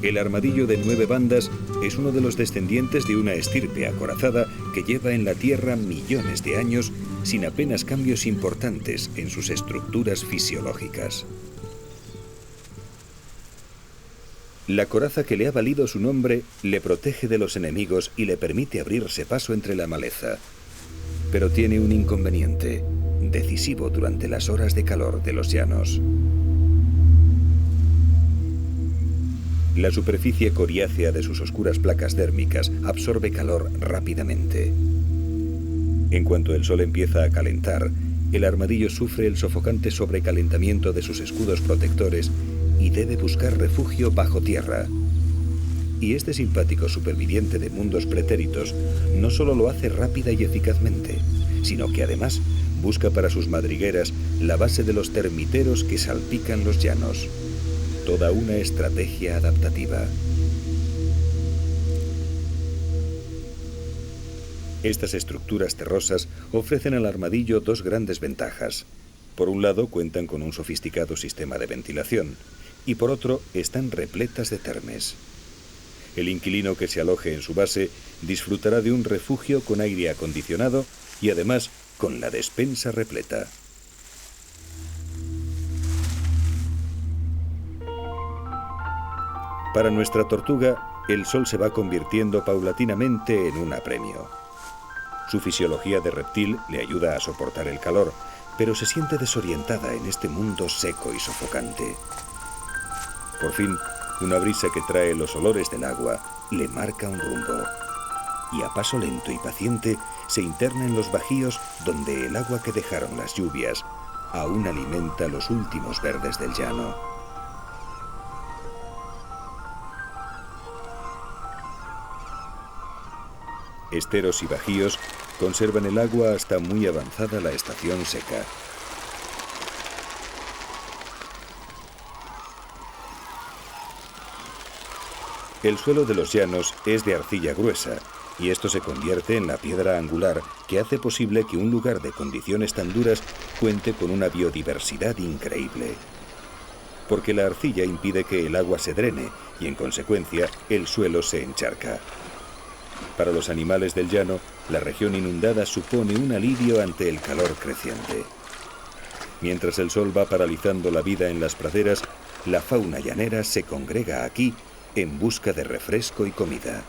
El armadillo de 9 bandas es uno de los descendientes de una estirpe acorazada que lleva en la Tierra millones de años sin apenas cambios importantes en sus estructuras fisiológicas. La coraza que le ha valido su nombre le protege de los enemigos y le permite abrirse paso entre la maleza. Pero tiene un inconveniente, decisivo durante las horas de calor de los llanos. La superficie coriácea de sus oscuras placas dérmicas absorbe calor rápidamente. En cuanto el sol empieza a calentar, el armadillo sufre el sofocante sobrecalentamiento de sus escudos protectores y debe buscar refugio bajo tierra. Y este simpático superviviente de mundos pretéritos no solo lo hace rápida y eficazmente, sino que además busca para sus madrigueras la base de los termiteros que salpican los llanos. Toda una estrategia adaptativa. Estas estructuras terrosas ofrecen al armadillo dos grandes ventajas. Por un lado, cuentan con un sofisticado sistema de ventilación, y por otro, están repletas de termes. El inquilino que se aloje en su base disfrutará de un refugio con aire acondicionado y además con la despensa repleta. Para nuestra tortuga, el sol se va convirtiendo paulatinamente en un apremio. Su fisiología de reptil le ayuda a soportar el calor, pero se siente desorientada en este mundo seco y sofocante. Por fin, una brisa que trae los olores del agua le marca un rumbo, y a paso lento y paciente se interna en los bajíos donde el agua que dejaron las lluvias aún alimenta los últimos verdes del llano. Esteros y bajíos conservan el agua hasta muy avanzada la estación seca. El suelo de los llanos es de arcilla gruesa, y esto se convierte en la piedra angular que hace posible que un lugar de condiciones tan duras cuente con una biodiversidad increíble. Porque la arcilla impide que el agua se drene y, en consecuencia, el suelo se encharca. Para los animales del llano, la región inundada supone un alivio ante el calor creciente. Mientras el sol va paralizando la vida en las praderas, la fauna llanera se congrega aquí en busca de refresco y comida.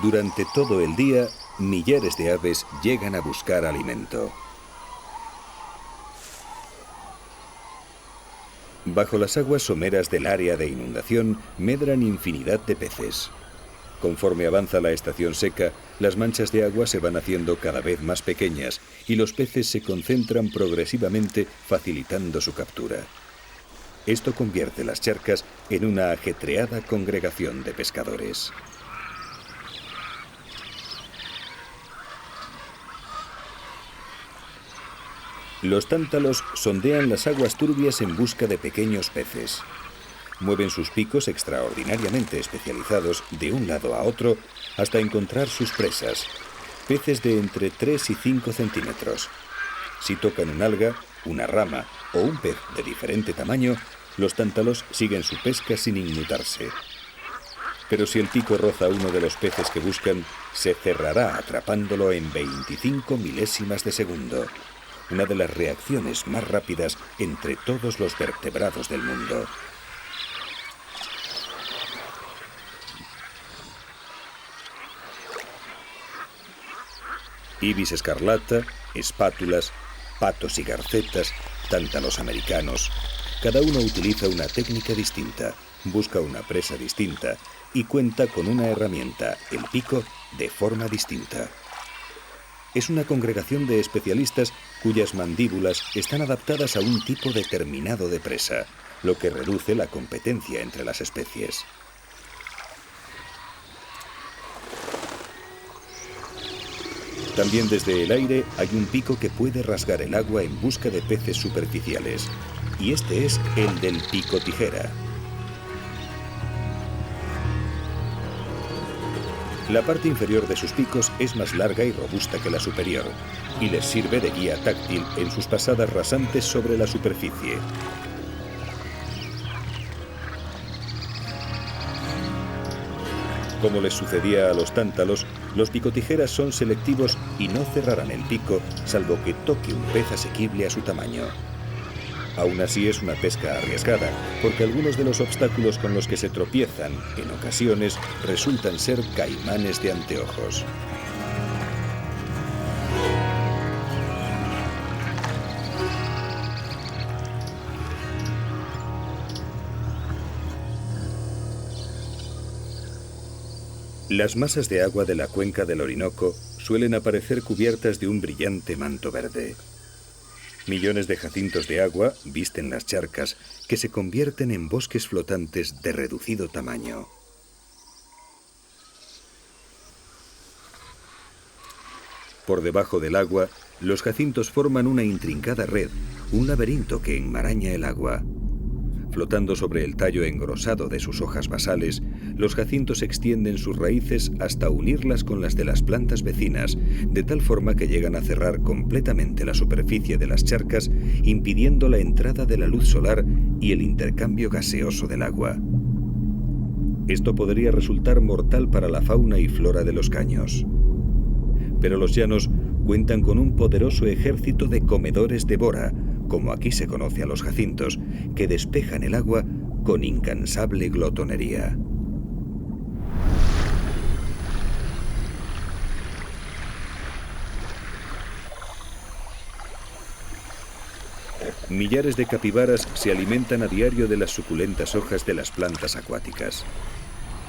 Durante todo el día, millares de aves llegan a buscar alimento. Bajo las aguas someras del área de inundación medran infinidad de peces. Conforme avanza la estación seca, las manchas de agua se van haciendo cada vez más pequeñas y los peces se concentran progresivamente, facilitando su captura. Esto convierte las charcas en una ajetreada congregación de pescadores. Los tántalos sondean las aguas turbias en busca de pequeños peces. Mueven sus picos extraordinariamente especializados de un lado a otro hasta encontrar sus presas, peces de entre 3 y 5 centímetros. Si tocan un alga, una rama o un pez de diferente tamaño, los tántalos siguen su pesca sin inmutarse. Pero si el pico roza uno de los peces que buscan, se cerrará atrapándolo en 25 milésimas de segundo. Una de las reacciones más rápidas entre todos los vertebrados del mundo. Ibis escarlata, espátulas, patos y garcetas, tántalos americanos. Cada uno utiliza una técnica distinta, busca una presa distinta y cuenta con una herramienta, el pico, de forma distinta. Es una congregación de especialistas cuyas mandíbulas están adaptadas a un tipo determinado de presa, lo que reduce la competencia entre las especies. También desde el aire hay un pico que puede rasgar el agua en busca de peces superficiales, y este es el del pico tijera. La parte inferior de sus picos es más larga y robusta que la superior, y les sirve de guía táctil en sus pasadas rasantes sobre la superficie. Como les sucedía a los tántalos, los picotijeras son selectivos y no cerrarán el pico salvo que toque un pez asequible a su tamaño. Aún así es una pesca arriesgada, porque algunos de los obstáculos con los que se tropiezan, en ocasiones, resultan ser caimanes de anteojos. Las masas de agua de la cuenca del Orinoco suelen aparecer cubiertas de un brillante manto verde. Millones de jacintos de agua visten las charcas, que se convierten en bosques flotantes de reducido tamaño. Por debajo del agua, los jacintos forman una intrincada red, un laberinto que enmaraña el agua. Flotando sobre el tallo engrosado de sus hojas basales, los jacintos extienden sus raíces hasta unirlas con las de las plantas vecinas, de tal forma que llegan a cerrar completamente la superficie de las charcas, impidiendo la entrada de la luz solar y el intercambio gaseoso del agua. Esto podría resultar mortal para la fauna y flora de los caños. Pero los llanos cuentan con un poderoso ejército de comedores de bora, como aquí se conoce a los jacintos, que despejan el agua con incansable glotonería. Millares de capibaras se alimentan a diario de las suculentas hojas de las plantas acuáticas.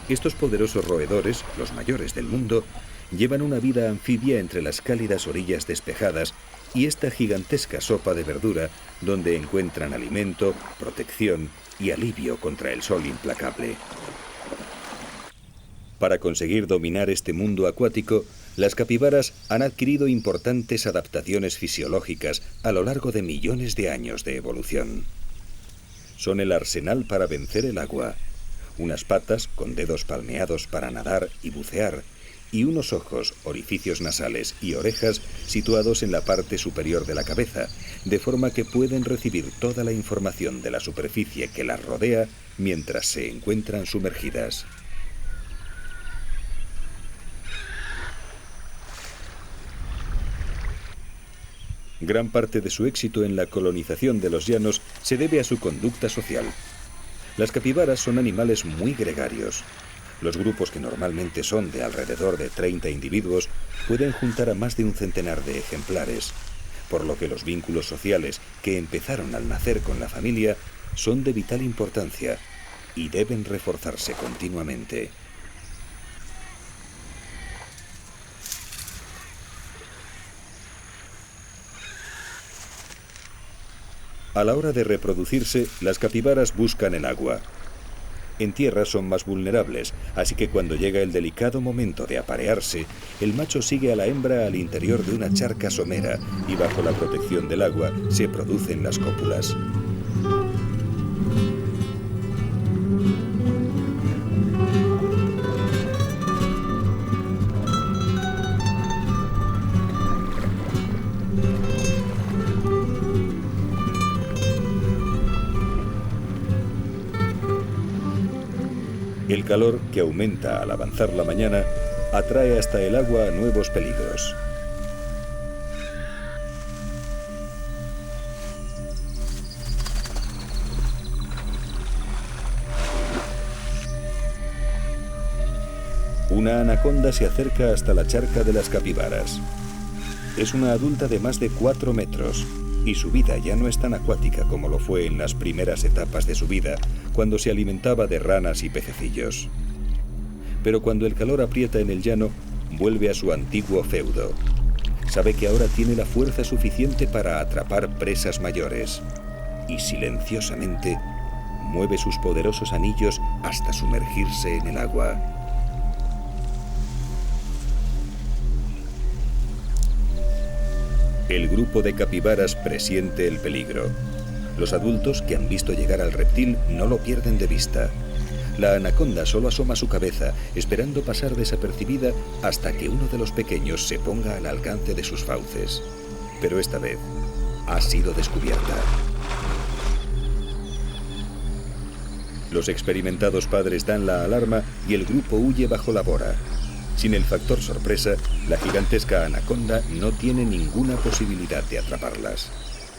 Estos poderosos roedores, los mayores del mundo, llevan una vida anfibia entre las cálidas orillas despejadas y esta gigantesca sopa de verdura donde encuentran alimento, protección y alivio contra el sol implacable. Para conseguir dominar este mundo acuático, las capibaras han adquirido importantes adaptaciones fisiológicas a lo largo de millones de años de evolución. Son el arsenal para vencer el agua, unas patas con dedos palmeados para nadar y bucear, y unos ojos, orificios nasales y orejas situados en la parte superior de la cabeza, de forma que pueden recibir toda la información de la superficie que las rodea mientras se encuentran sumergidas. Gran parte de su éxito en la colonización de los llanos se debe a su conducta social. Las capibaras son animales muy gregarios. Los grupos, que normalmente son de alrededor de 30 individuos, pueden juntar a más de un centenar de ejemplares, por lo que los vínculos sociales que empezaron al nacer con la familia son de vital importancia y deben reforzarse continuamente. A la hora de reproducirse, las capibaras buscan el agua. En tierra son más vulnerables, así que cuando llega el delicado momento de aparearse, el macho sigue a la hembra al interior de una charca somera y bajo la protección del agua se producen las cópulas. El calor, que aumenta al avanzar la mañana, atrae hasta el agua a nuevos peligros. Una anaconda se acerca hasta la charca de las capibaras. Es una adulta de más de 4 metros y su vida ya no es tan acuática como lo fue en las primeras etapas de su vida, cuando se alimentaba de ranas y pececillos. Pero cuando el calor aprieta en el llano, vuelve a su antiguo feudo. Sabe que ahora tiene la fuerza suficiente para atrapar presas mayores y silenciosamente mueve sus poderosos anillos hasta sumergirse en el agua. El grupo de capibaras presiente el peligro. Los adultos, que han visto llegar al reptil, no lo pierden de vista. La anaconda solo asoma su cabeza, esperando pasar desapercibida hasta que uno de los pequeños se ponga al alcance de sus fauces. Pero esta vez ha sido descubierta. Los experimentados padres dan la alarma y el grupo huye bajo la bora. Sin el factor sorpresa, la gigantesca anaconda no tiene ninguna posibilidad de atraparlas.